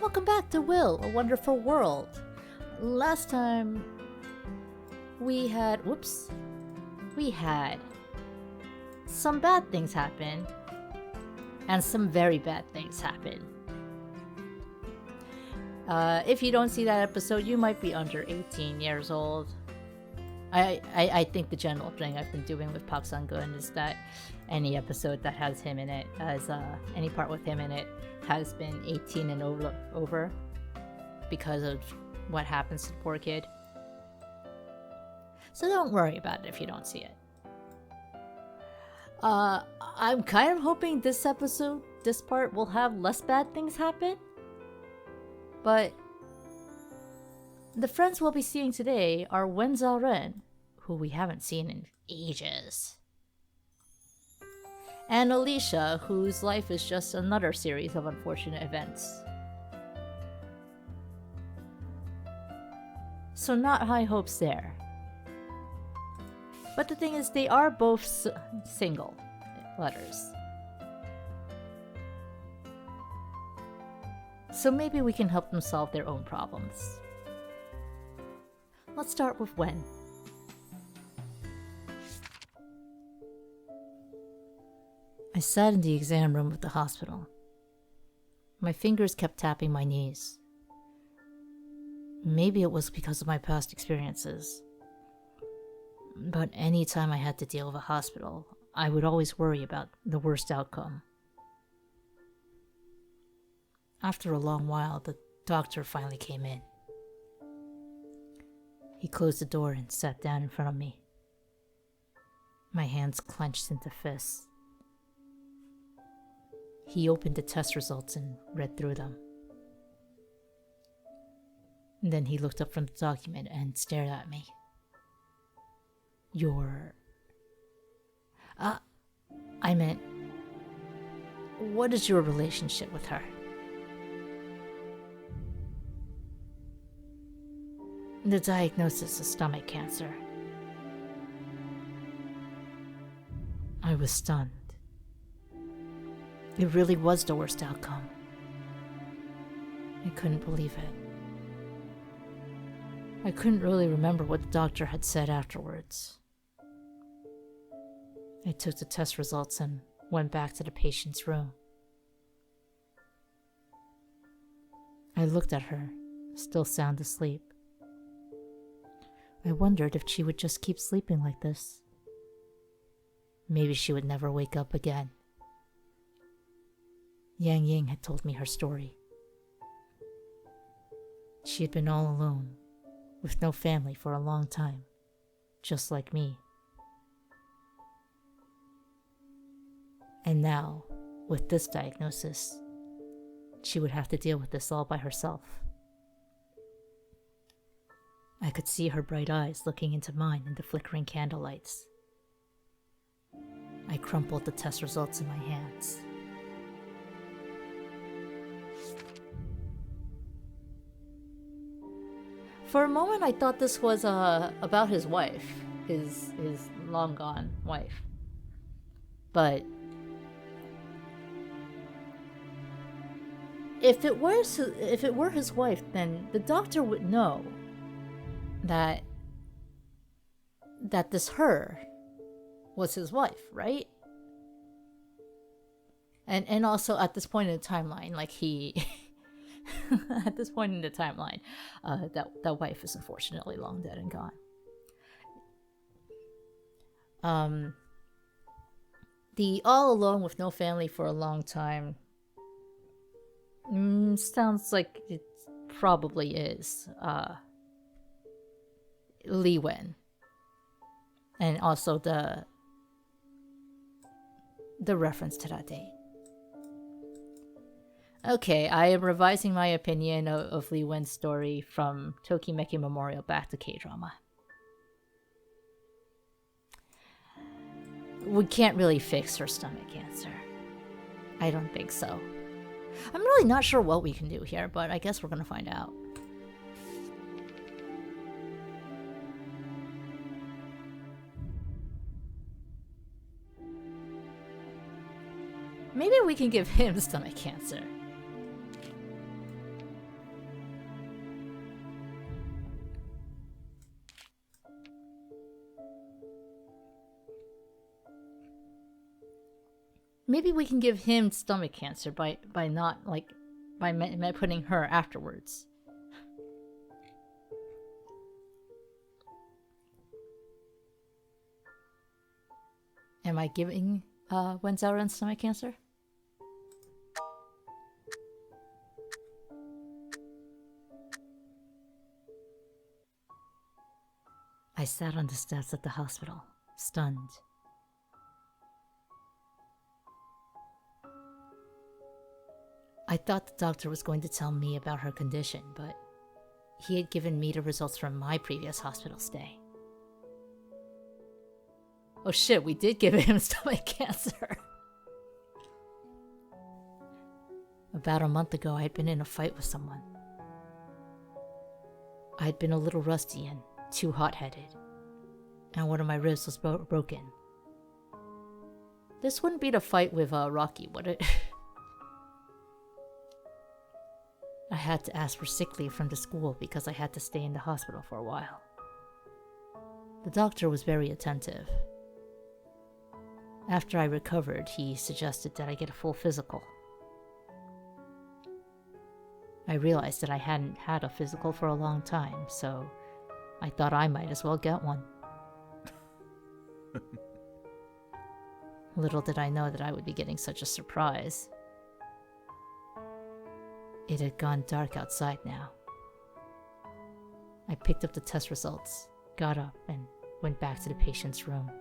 welcome back to Will, A Wonderful World. Last time we had some bad things happen and some very bad things happen. If you don't see that episode, you might be under 18 years old. I think the general thing I've been doing with Park Sang-gun is that any episode that has him in it, any part with him in it, has been 18 and over because of what happens to the poor kid. So don't worry about it if you don't see it. I'm kind of hoping this part will have less bad things happen. But the friends we'll be seeing today are Wen Zhaoren, who we haven't seen in ages, and Alicia, whose life is just another series of unfortunate events. So not high hopes there. But the thing is, they are both single letters. So maybe we can help them solve their own problems. Let's start with Wen. I sat in the exam room of the hospital. My fingers kept tapping my knees. Maybe it was because of my past experiences. But any time I had to deal with a hospital, I would always worry about the worst outcome. After a long while, the doctor finally came in. He closed the door and sat down in front of me. My hands clenched into fists. He opened the test results and read through them. And then he looked up from the document and stared at me. I meant, what is your relationship with her? The diagnosis is stomach cancer. I was stunned. It really was the worst outcome. I couldn't believe it. I couldn't really remember what the doctor had said afterwards. I took the test results and went back to the patient's room. I looked at her, still sound asleep. I wondered if she would just keep sleeping like this. Maybe she would never wake up again. Yang Ying had told me her story. She had been all alone, with no family for a long time, just like me. And now, with this diagnosis, she would have to deal with this all by herself. I could see her bright eyes looking into mine in the flickering candlelights. I crumpled the test results in my hands. For a moment, I thought this was about his wife, his long gone wife. But if it were his wife, then the doctor would know that this her was his wife, right? And also at this point in the timeline, like he at this point in the timeline, that wife is unfortunately long dead and gone. The all alone with no family for a long time sounds like it probably is Li Wen, and also the reference to that date. Okay, I am revising my opinion of Li Wen's story from Tokimeki Memorial back to K-drama. We can't really fix her stomach cancer. I don't think so. I'm really not sure what we can do here, but I guess we're gonna find out. Maybe we can give him stomach cancer. Maybe we can give him stomach cancer by not, like, by putting her afterwards. Am I giving Wenzaoren stomach cancer? I sat on the steps at the hospital, stunned. I thought the doctor was going to tell me about her condition, but he had given me the results from my previous hospital stay. Oh shit, we did give him stomach cancer. About a month ago, I had been in a fight with someone. I had been a little rusty and too hot-headed, and one of my ribs was broken. This wouldn't be the fight with Rocky, would it? I had to ask for sick leave from the school because I had to stay in the hospital for a while. The doctor was very attentive. After I recovered, he suggested that I get a full physical. I realized that I hadn't had a physical for a long time, so I thought I might as well get one. Little did I know that I would be getting such a surprise. It had gone dark outside now. I picked up the test results, got up, and went back to the patient's room.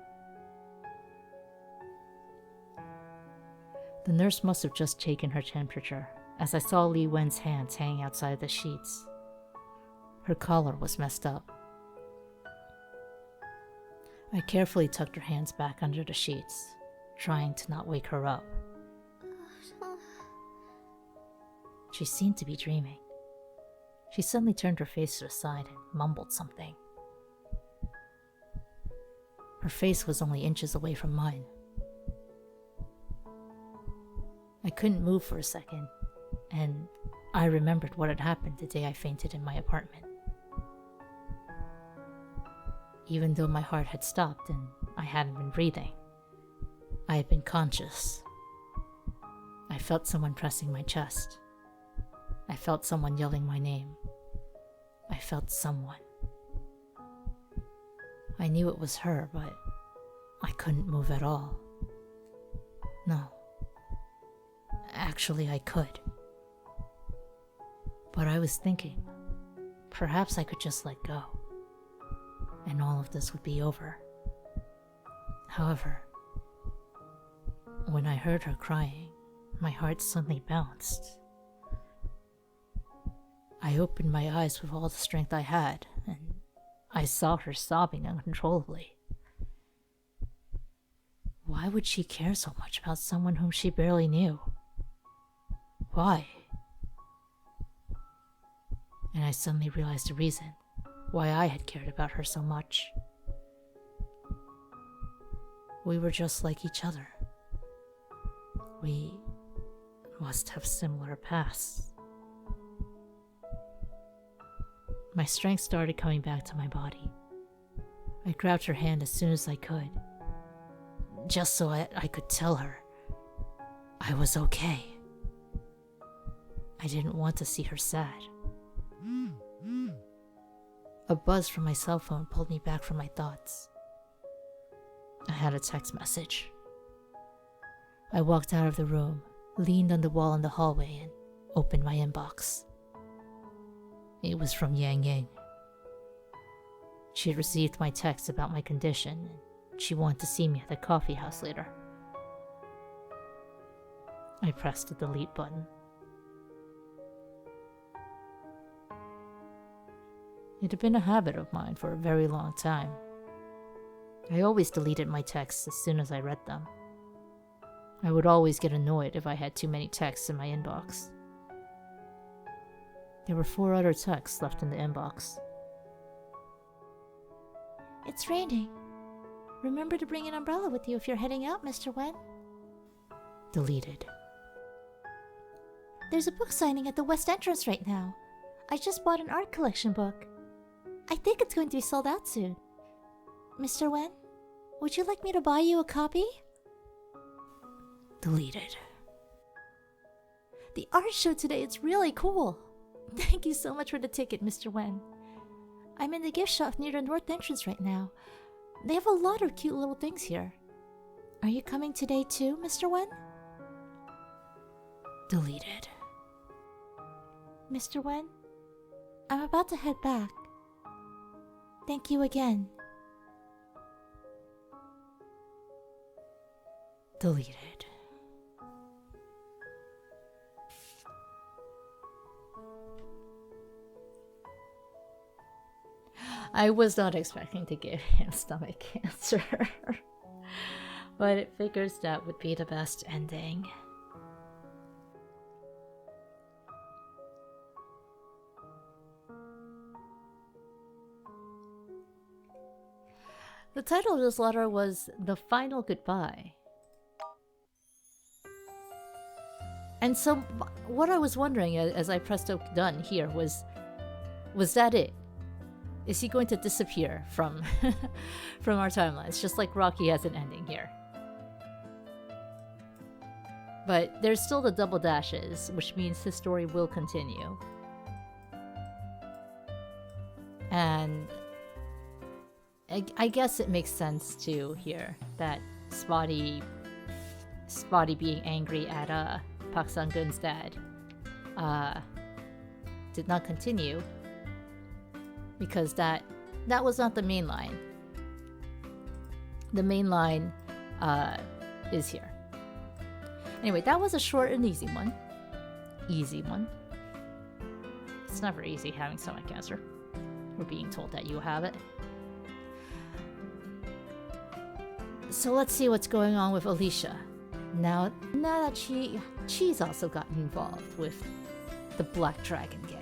The nurse must have just taken her temperature, as I saw Li Wen's hands hanging outside the sheets. Her collar was messed up. I carefully tucked her hands back under the sheets, trying to not wake her up. She seemed to be dreaming. She suddenly turned her face to the side and mumbled something. Her face was only inches away from mine. I couldn't move for a second, and I remembered what had happened the day I fainted in my apartment. Even though my heart had stopped and I hadn't been breathing, I had been conscious. I felt someone pressing my chest. I felt someone yelling my name. I felt someone. I knew it was her, but I couldn't move at all. No. Actually, I could. But I was thinking, perhaps I could just let go, and all of this would be over. However, when I heard her crying, my heart suddenly bounced. I opened my eyes with all the strength I had, and I saw her sobbing uncontrollably. Why would she care so much about someone whom she barely knew? Why? And I suddenly realized the reason why I had cared about her so much. We were just like each other. We must have similar pasts. My strength started coming back to my body. I grabbed her hand as soon as I could, just so I could tell her I was okay. I didn't want to see her sad. A buzz from my cell phone pulled me back from my thoughts. I had a text message. I walked out of the room, leaned on the wall in the hallway, and opened my inbox. It was from Yang Ying. She had received my text about my condition, and she wanted to see me at the coffee house later. I pressed the delete button. It had been a habit of mine for a very long time. I always deleted my texts as soon as I read them. I would always get annoyed if I had too many texts in my inbox. There were 4 other texts left in the inbox. It's raining. Remember to bring an umbrella with you if you're heading out, Mr. Wen. Deleted. There's a book signing at the West Entrance right now. I just bought an art collection book. I think it's going to be sold out soon. Mr. Wen, would you like me to buy you a copy? Deleted. The art show today is really cool. Thank you so much for the ticket, Mr. Wen. I'm in the gift shop near the north entrance right now. They have a lot of cute little things here. Are you coming today too, Mr. Wen? Deleted. Mr. Wen, I'm about to head back. Thank you again. Deleted. I was not expecting to give him stomach cancer, but it figures that would be the best ending. The title of this letter was The Final Goodbye. And so, what I was wondering as I pressed done here was that it? Is he going to disappear from from our timelines, just like Rocky has an ending here? But there's still the double dashes, which means his story will continue. And I guess it makes sense too here that Spotty being angry at Park Sang-gun's dad did not continue, because that was not the main line. The main line is here. Anyway, that was a short and easy one. Easy one. It's never easy having stomach cancer, or being told that you have it. So let's see what's going on with Alicia. Now that she's also gotten involved with the Black Dragon gang.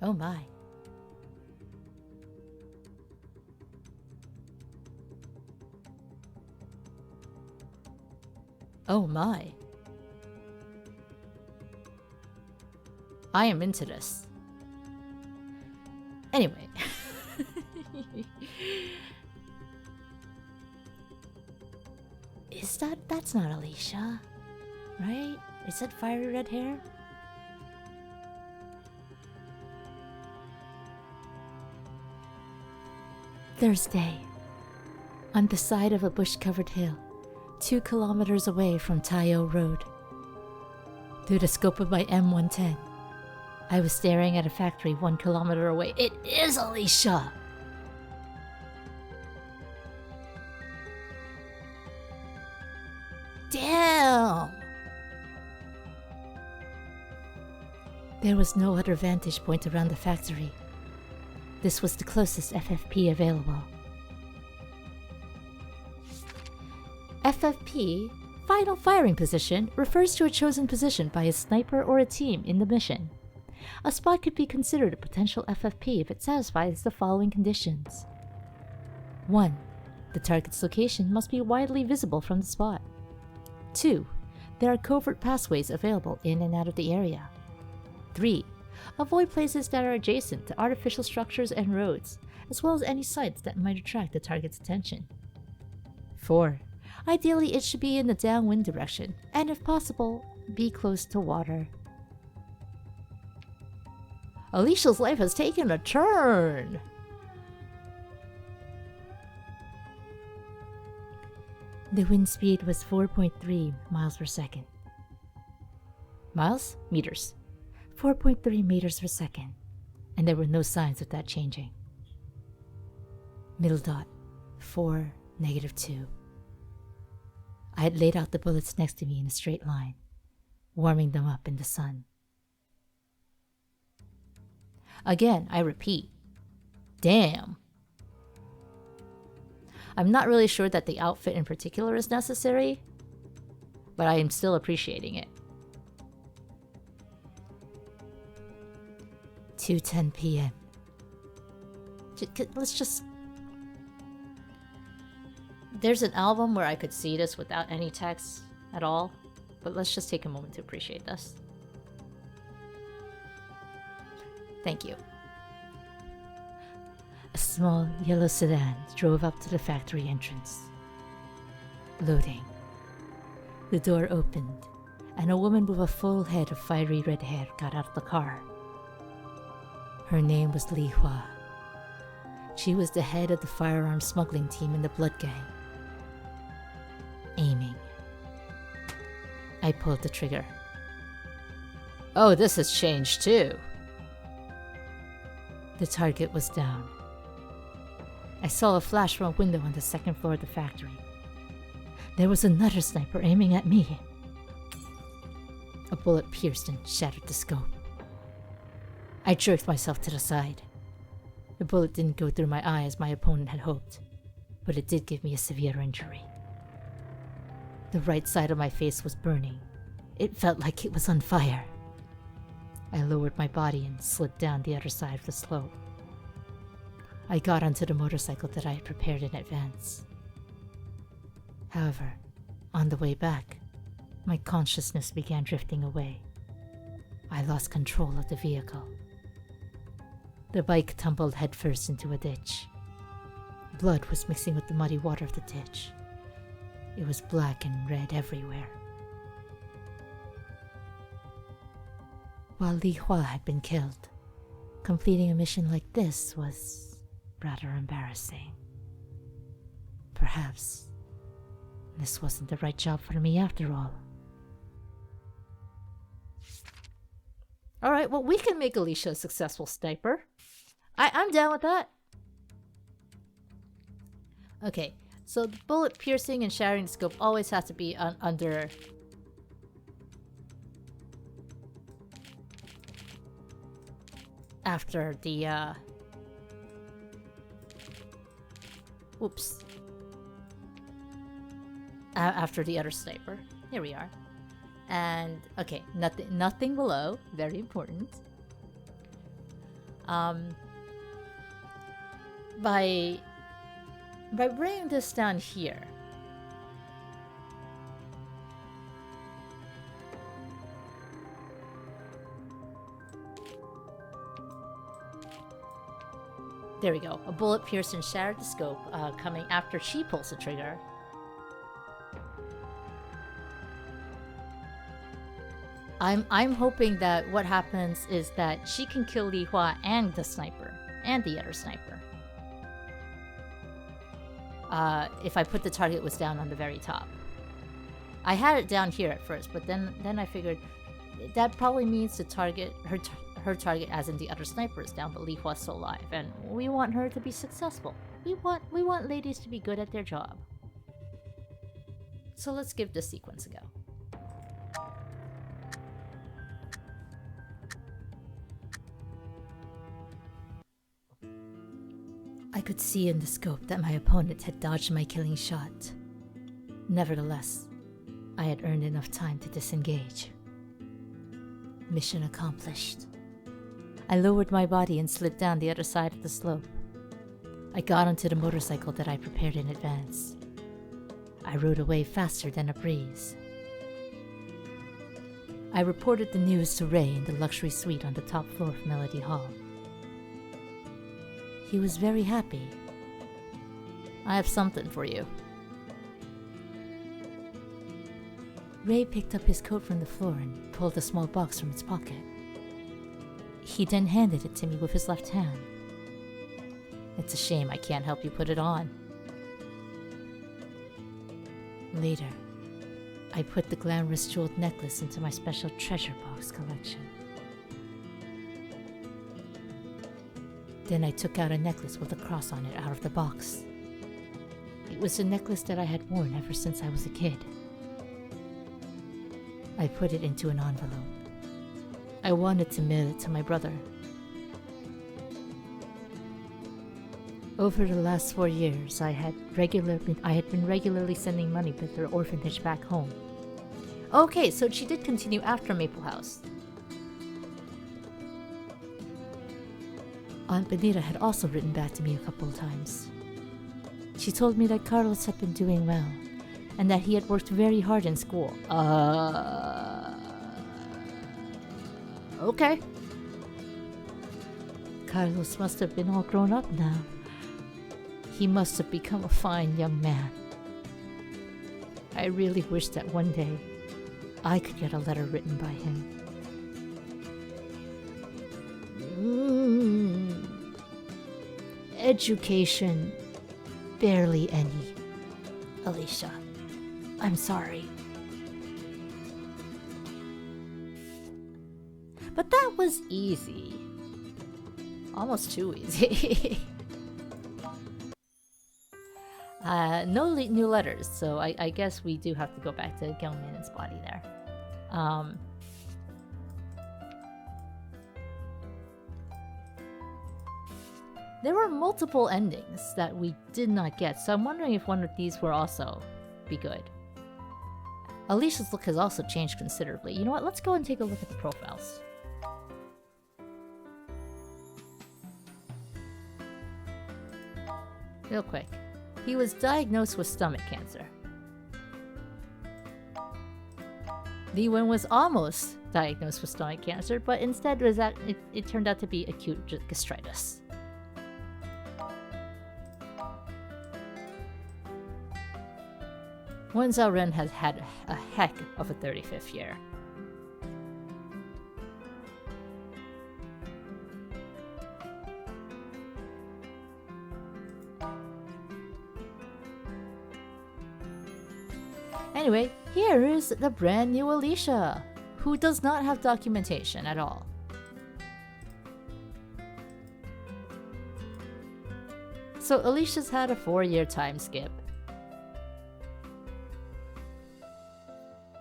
Oh my. Oh my. I am into this. Anyway. That's not Alicia, right? Is that fiery red hair? Thursday. On the side of a bush-covered hill, 2 kilometers away from Taiyo Road. Through the scope of my M110, I was staring at a factory 1 kilometer away. It is Alicia! Damn! There was no other vantage point around the factory. This was the closest FFP available. FFP, Final Firing Position, refers to a chosen position by a sniper or a team in the mission. A spot could be considered a potential FFP if it satisfies the following conditions. 1. The target's location must be widely visible from the spot. 2. There are covert pathways available in and out of the area. 3. Avoid places that are adjacent to artificial structures and roads, as well as any sites that might attract the target's attention. 4. Ideally, it should be in the downwind direction, and if possible, be close to water. Alicia's life has taken a turn! The wind speed was 4.3 miles per second. Miles? Meters. 4.3 meters per second, and there were no signs of that changing. Middle dot, 4, -2. I had laid out the bullets next to me in a straight line, warming them up in the sun. Again, I repeat, damn. I'm not really sure that the outfit in particular is necessary, but I am still appreciating it. 2:10 p.m. Let's just... There's an album where I could see this without any text at all, but let's just take a moment to appreciate this. Thank you. A small yellow sedan drove up to the factory entrance. Loading. The door opened, and a woman with a full head of fiery red hair got out of the car. Her name was Li Hua. She was the head of the firearms smuggling team in the Blood Gang. Aiming. I pulled the trigger. Oh, this has changed too. The target was down. I saw a flash from a window on the second floor of the factory. There was another sniper aiming at me. A bullet pierced and shattered the scope. I jerked myself to the side. The bullet didn't go through my eye as my opponent had hoped, but it did give me a severe injury. The right side of my face was burning. It felt like it was on fire. I lowered my body and slid down the other side of the slope. I got onto the motorcycle that I had prepared in advance. However, on the way back, my consciousness began drifting away. I lost control of the vehicle. The bike tumbled headfirst into a ditch. Blood was mixing with the muddy water of the ditch. It was black and red everywhere. While Li Hua had been killed, completing a mission like this was rather embarrassing. Perhaps this wasn't the right job for me after all. Alright, well, we can make Alicia a successful sniper. I'm down with that. Okay, so the bullet piercing and shattering the scope always has to be under... after the, Oops. After the other sniper. Here we are. And, okay, nothing below. Very important. By bringing this down here, there we go. A bullet pierced and shattered the scope, coming after she pulls the trigger. I'm hoping that what happens is that she can kill Li Hua and the sniper, and the other sniper. If I put the target was down on the very top. I had it down here at first, but then I figured that probably means the target, her target as in the other sniper is down, but Li Hua's still alive, and we want her to be successful. We want ladies to be good at their job. So let's give this sequence a go. I could see in the scope that my opponent had dodged my killing shot. Nevertheless, I had earned enough time to disengage. Mission accomplished. I lowered my body and slid down the other side of the slope. I got onto the motorcycle that I prepared in advance. I rode away faster than a breeze. I reported the news to Ray in the luxury suite on the top floor of Melody Hall. He was very happy. I have something for you. Ray picked up his coat from the floor and pulled a small box from its pocket. He then handed it to me with his left hand. It's a shame I can't help you put it on. Later, I put the glamorous jeweled necklace into my special treasure box collection. Then I took out a necklace with a cross on it out of the box. It was a necklace that I had worn ever since I was a kid. I put it into an envelope. I wanted to mail it to my brother. Over the last 4 years, I had been regularly sending money to their orphanage back home. Okay, so she did continue after Maple House. Aunt Benita had also written back to me a couple of times. She told me that Carlos had been doing well, and that he had worked very hard in school. Okay. Carlos must have been all grown up now. He must have become a fine young man. I really wish that one day I could get a letter written by him. Education. Barely any. Alicia, I'm sorry. But that was easy. Almost too easy. No new letters, so I guess we do have to go back to Gyeongmin and Spotty there. There were multiple endings that we did not get, so I'm wondering if one of these will also be good. Alicia's look has also changed considerably. You know what? Let's go and take a look at the profiles. Real quick. He was diagnosed with stomach cancer. Liwen was almost diagnosed with stomach cancer, but instead it turned out to be acute gastritis. Wen Xiaoren has had a heck of a 35th year. Anyway, here is the brand new Alicia, who does not have documentation at all. So Alicia's had a 4-year time skip,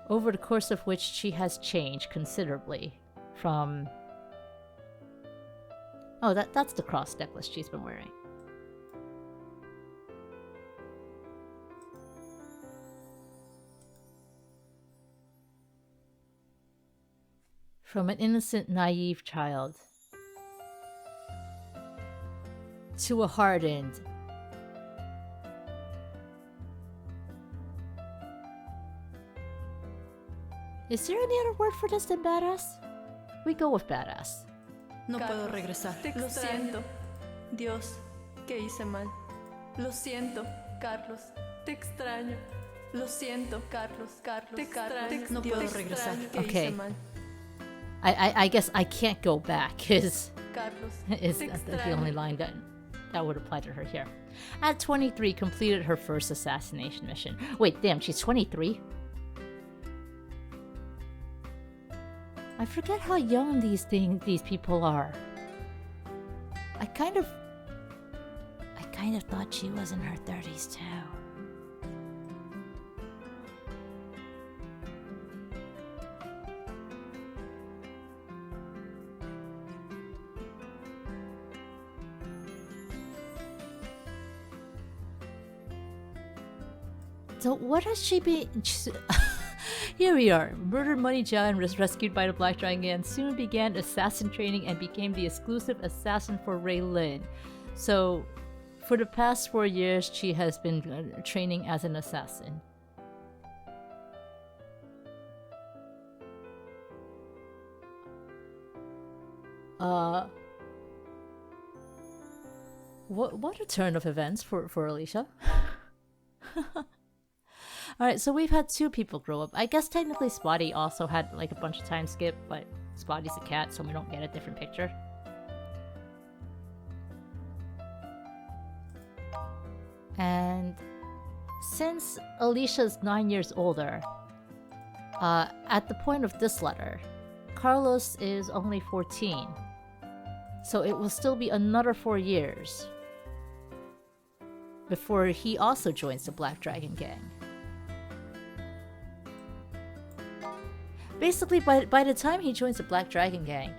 over the course of which she has changed considerably from... Oh, that's the cross necklace she's been wearing. From an innocent, naive child to a hardened, is there any other word for this than badass? We go with badass. No puedo regresar. Lo siento. Dios, que hice mal. Lo siento, Carlos. Te extraño. Lo siento, Carlos. Te extraño. No puedo regresar. Okay. I guess I can't go back is the only line that would apply to her here. At 23, completed her first assassination mission. Wait, damn, she's 23? I forget how young these people are. I kind of thought she was in her 30s too. So what has she been... Here we are. Murdered Money Jia and was rescued by the Black Dragon and soon began assassin training and became the exclusive assassin for Rei Lin. So, for the past 4 years, she has been training as an assassin. What a turn of events for Alicia. Alright, so we've had 2 people grow up. I guess technically Spotty also had like a bunch of time skip, but Spotty's a cat, so we don't get a different picture. And since Alicia's 9 years older, at the point of this letter, Carlos is only 14. So it will still be another 4 years before he also joins the Black Dragon gang. Basically, by the time he joins the Black Dragon gang,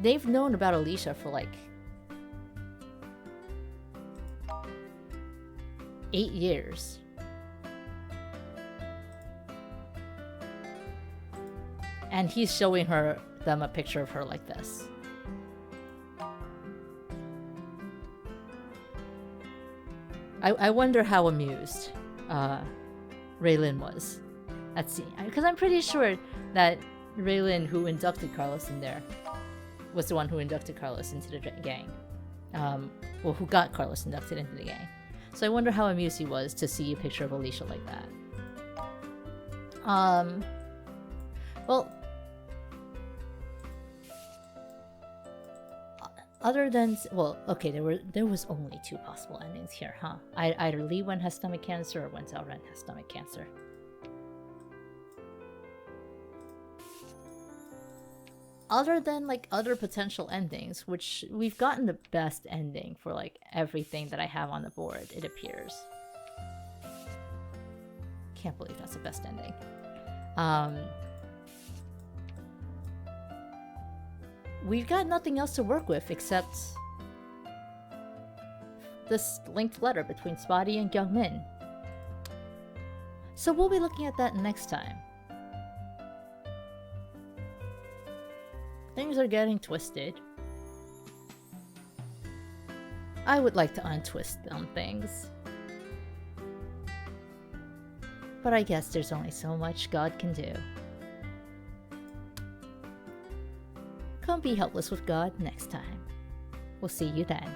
they've known about Alicia for like 8 years. And he's showing them a picture of her like this. I wonder how amused Rei Lin was at seeing, because I'm pretty sure that Rei Lin, who inducted Carlos in there, was the one who inducted Carlos into the gang. Well, who got Carlos inducted into the gang. So I wonder how amused he was to see a picture of Alicia like that. Well, other than, well, okay, there was only 2 possible endings here, huh? Either Lee Wen has stomach cancer or Wen Xiaoren has stomach cancer. Other than like other potential endings, which we've gotten the best ending for like everything that I have on the board, it appears. Can't believe that's the best ending. We've got nothing else to work with except this linked letter between Spotty and Gyungmin. So we'll be looking at that next time. Things are getting twisted. I would like to untwist some things. But I guess there's only so much God can do. Come be helpless with God next time. We'll see you then.